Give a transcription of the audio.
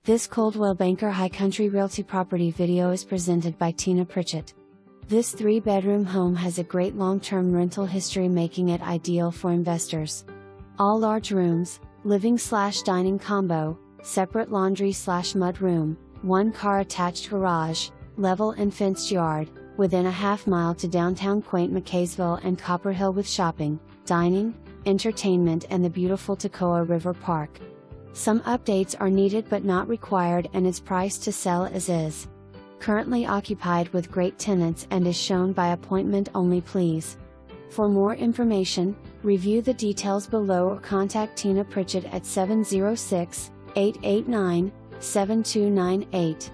This Coldwell Banker High Country Realty property video is presented by Tina Pritchett. This 3-bedroom home has a great long-term rental history, making it ideal for investors. All large rooms, living/dining combo, separate laundry/mud room, 1-car attached garage, level and fenced yard, within a half-mile to downtown quaint McCaysville and Copperhill, with shopping, dining, entertainment and the beautiful Toccoa River Park. Some updates are needed but not required, and is priced to sell as is. Currently occupied with great tenants and is shown by appointment only. Please. For more information, review the details below or contact Tina Pritchett at 706-889-7298.